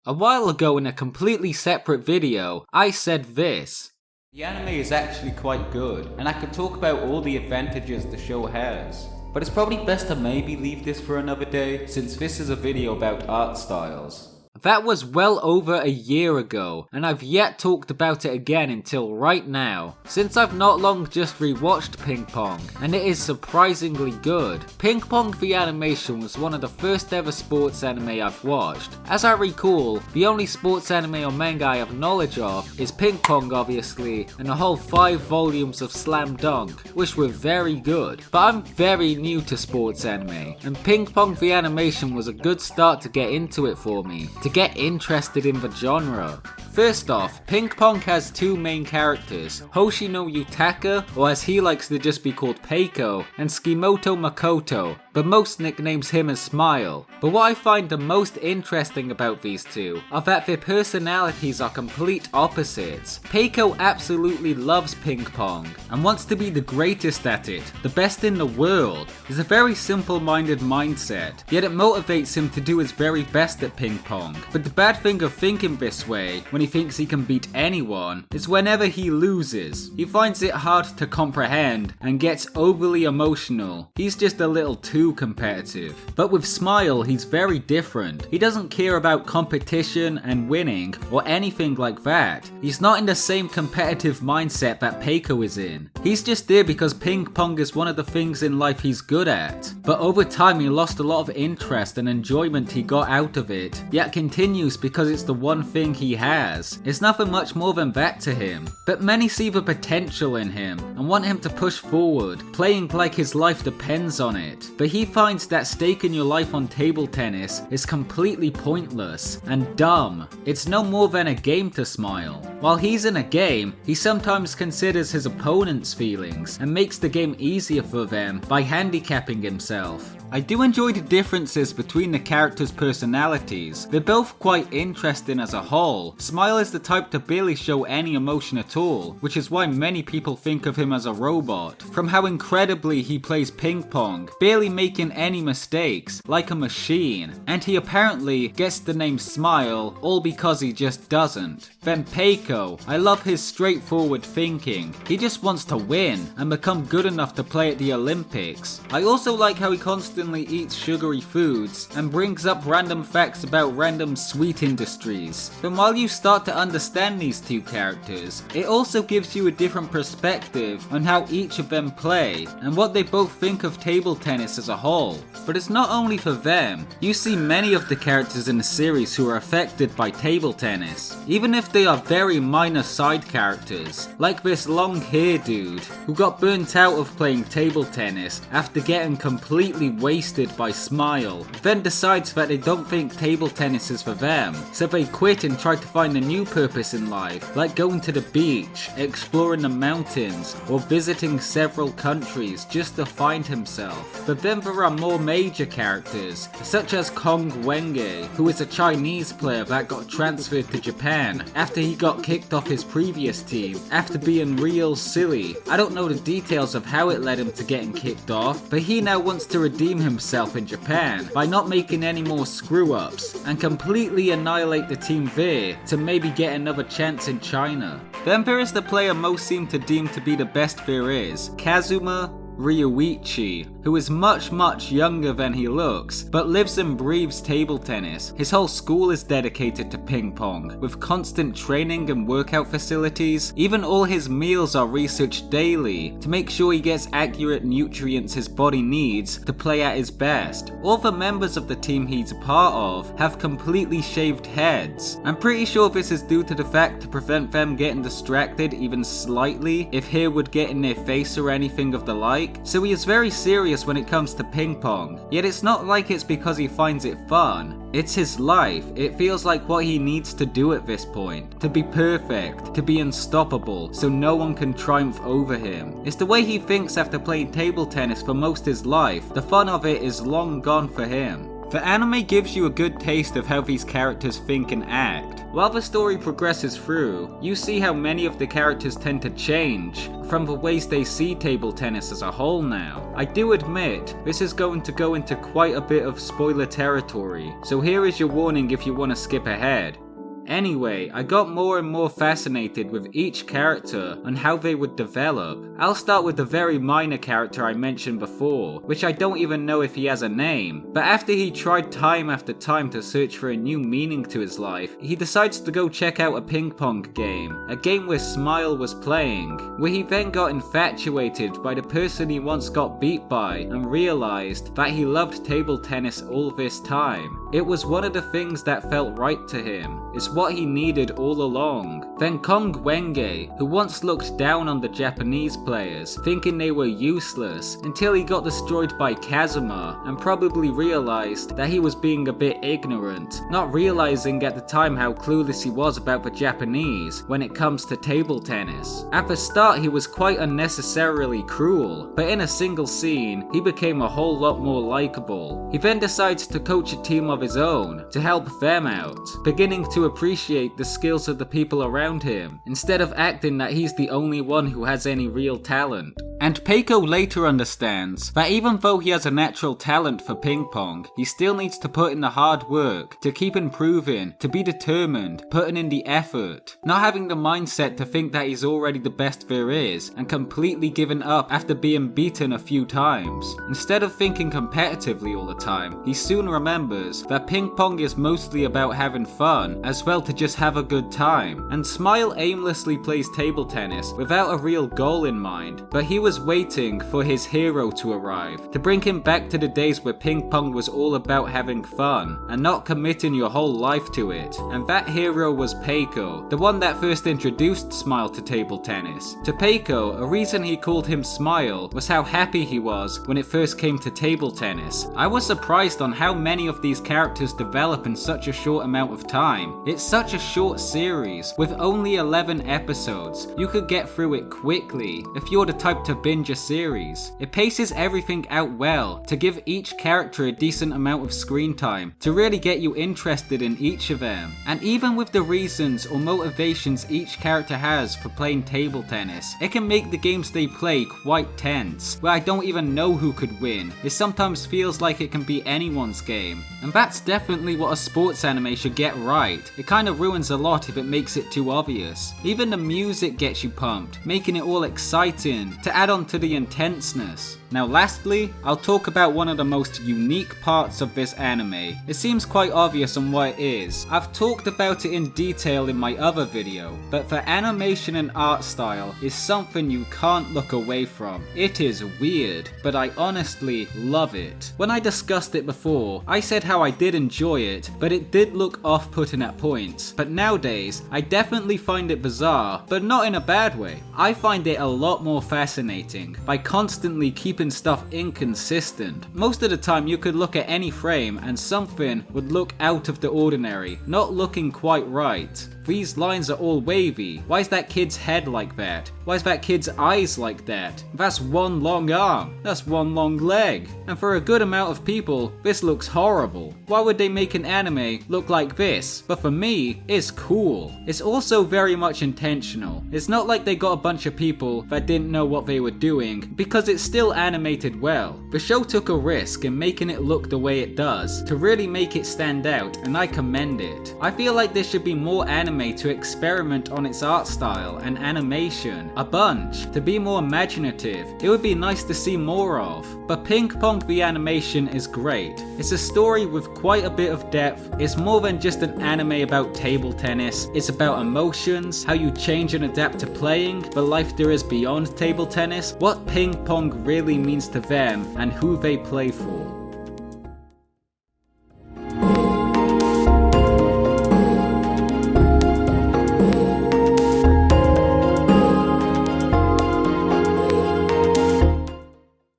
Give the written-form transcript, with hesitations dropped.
A while ago in a completely separate video, I said this. The anime is actually quite good, and I could talk about all the advantages the show has. But it's probably best to maybe leave this for another day, since this is a video about art styles. That was well over a year ago, and I've yet talked about it again until right now, since I've not long just rewatched Ping Pong, and it is surprisingly good. Ping Pong the animation was one of the first ever sports anime I've watched. As I recall, the only sports anime or manga I have knowledge of is Ping Pong obviously, and a whole 5 volumes of Slam Dunk, which were very good. But I'm very new to sports anime, and Ping Pong the animation was a good start to get into it for me, to get interested in the genre. First off, Ping Pong has 2 main characters, Hoshi no Yutaka, or as he likes to just be called Peco, and Tsukimoto Makoto, but most nicknames him as Smile. But what I find the most interesting about these two are that their personalities are complete opposites. Peco absolutely loves ping pong and wants to be the greatest at it, the best in the world. It's a very simple-minded mindset, yet it motivates him to do his very best at ping pong. But the bad thing of thinking this way, when he thinks he can beat anyone, is whenever he loses. He finds it hard to comprehend and gets overly emotional. He's just a little too competitive. But with Smile, he's very different. He doesn't care about competition and winning or anything like that. He's not in the same competitive mindset that Peco is in. He's just there because ping pong is one of the things in life he's good at. But over time he lost a lot of interest and enjoyment he got out of it, yet continues because it's the one thing he has. It's nothing much more than that to him. But many see the potential in him and want him to push forward, playing like his life depends on it. But he finds that staking your life on table tennis is completely pointless and dumb. It's no more than a game to Smile. While he's in a game, he sometimes considers his opponent's feelings and makes the game easier for them by handicapping himself. I do enjoy the differences between the characters' personalities. They're both quite interesting as a whole. Smile is the type to barely show any emotion at all, which is why many people think of him as a robot. From how incredibly he plays ping pong, barely making any mistakes, like a machine. And he apparently gets the name Smile all because he just doesn't. Then Peco, I love his straightforward thinking. He just wants to win and become good enough to play at the Olympics. I also like how he constantly eats sugary foods and brings up random facts about random sweet industries. Then while you start to understand these two characters, it also gives you a different perspective on how each of them play and what they both think of table tennis as a whole. But it's not only for them. You see many of the characters in the series who are affected by table tennis, even if they are very minor side characters, like this long hair dude who got burnt out of playing table tennis after getting completely wasted by Smile, then decides that they don't think table tennis is for them, so they quit and try to find a new purpose in life, like going to the beach, exploring the mountains, or visiting several countries just to find himself. But then there are more major characters, such as Kong Wenge, who is a Chinese player that got transferred to Japan after he got kicked off his previous team after being real silly. I don't know the details of how it led him to getting kicked off, but he now wants to redeem himself in Japan by not making any more screw-ups and completely annihilate the team there to maybe get another chance in China. Then there is the player most seem to deem to be the best there is, Kazuma Ryuichi, who is much younger than he looks, but lives and breathes table tennis. His whole school is dedicated to ping pong, with constant training and workout facilities. Even all his meals are researched daily to make sure he gets accurate nutrients his body needs to play at his best. All the members of the team he's a part of have completely shaved heads. I'm pretty sure this is due to the fact to prevent them getting distracted even slightly if hair would get in their face or anything of the like. So he is very serious when it comes to ping pong, yet it's not like it's because he finds it fun. It's his life. It feels like what he needs to do at this point. To be perfect, to be unstoppable, so no one can triumph over him. It's the way he thinks after playing table tennis for most of his life. The fun of it is long gone for him. The anime gives you a good taste of how these characters think and act. While the story progresses through, you see how many of the characters tend to change from the ways they see table tennis as a whole now. I do admit, this is going to go into quite a bit of spoiler territory, so here is your warning if you want to skip ahead. Anyway, I got more and more fascinated with each character and how they would develop. I'll start with the very minor character I mentioned before, which I don't even know if he has a name. But after he tried time after time to search for a new meaning to his life, he decides to go check out a ping pong game. A game where Smile was playing, where he then got infatuated by the person he once got beat by and realized that he loved table tennis all this time. It was one of the things that felt right to him. It's what he needed all along. Then Kong Wenge, who once looked down on the Japanese players, thinking they were useless, until he got destroyed by Kazuma and probably realized that he was being a bit ignorant, not realizing at the time how clueless he was about the Japanese when it comes to table tennis. At the start he was quite unnecessarily cruel, but in a single scene he became a whole lot more likable. He then decides to coach a team of his own to help them out, beginning to appreciate the skills of the people around him, instead of acting that he's the only one who has any real talent. And Peco later understands that even though he has a natural talent for ping pong, he still needs to put in the hard work, to keep improving, to be determined, putting in the effort, not having the mindset to think that he's already the best there is, and completely giving up after being beaten a few times. Instead of thinking competitively all the time, he soon remembers that ping pong is mostly about having fun, as well to just have a good time. And Smile aimlessly plays table tennis without a real goal in mind, but he was waiting for his hero to arrive, to bring him back to the days where ping pong was all about having fun, and not committing your whole life to it. And that hero was Peco, the one that first introduced Smile to table tennis. To Peco, a reason he called him Smile was how happy he was when it first came to table tennis. I was surprised on how many of these characters develop in such a short amount of time. It's such a short series, with only 11 episodes. You could get through it quickly if you're the type to binge a series. It paces everything out well to give each character a decent amount of screen time to really get you interested in each of them. And even with the reasons or motivations each character has for playing table tennis, it can make the games they play quite tense, where I don't even know who could win. It sometimes feels like it can be anyone's game. And that's definitely what a sports anime should get right. It kind of ruins a lot if it makes it too obvious. Even the music gets you pumped, making it all exciting to add on to the intenseness. Now lastly, I'll talk about one of the most unique parts of this anime. It seems quite obvious on what it is. I've talked about it in detail in my other video, but the animation and art style is something you can't look away from. It is weird, but I honestly love it. When I discussed it before, I said how I did enjoy it, but it did look off-putting at points. But nowadays, I definitely find it bizarre, but not in a bad way. I find it a lot more fascinating by constantly keeping stuff inconsistent. Most of the time you could look at any frame and something would look out of the ordinary, not looking quite right. These lines are all wavy. Why is that kid's head like that? Why is that kid's eyes like that? That's one long arm. That's one long leg. And for a good amount of people, this looks horrible. Why would they make an anime look like this? But for me, it's cool. It's also very much intentional. It's not like they got a bunch of people that didn't know what they were doing, because it's still animated well. The show took a risk in making it look the way it does, to really make it stand out, and I commend it. I feel like there should be more anime to experiment on its art style and animation, a bunch, to be more imaginative. It would be nice to see more of. But Ping Pong the animation is great. It's a story with quite a bit of depth. It's more than just an anime about table tennis. It's about emotions, how you change and adapt to playing, the life there is beyond table tennis, what ping pong really means to them, and who they play for.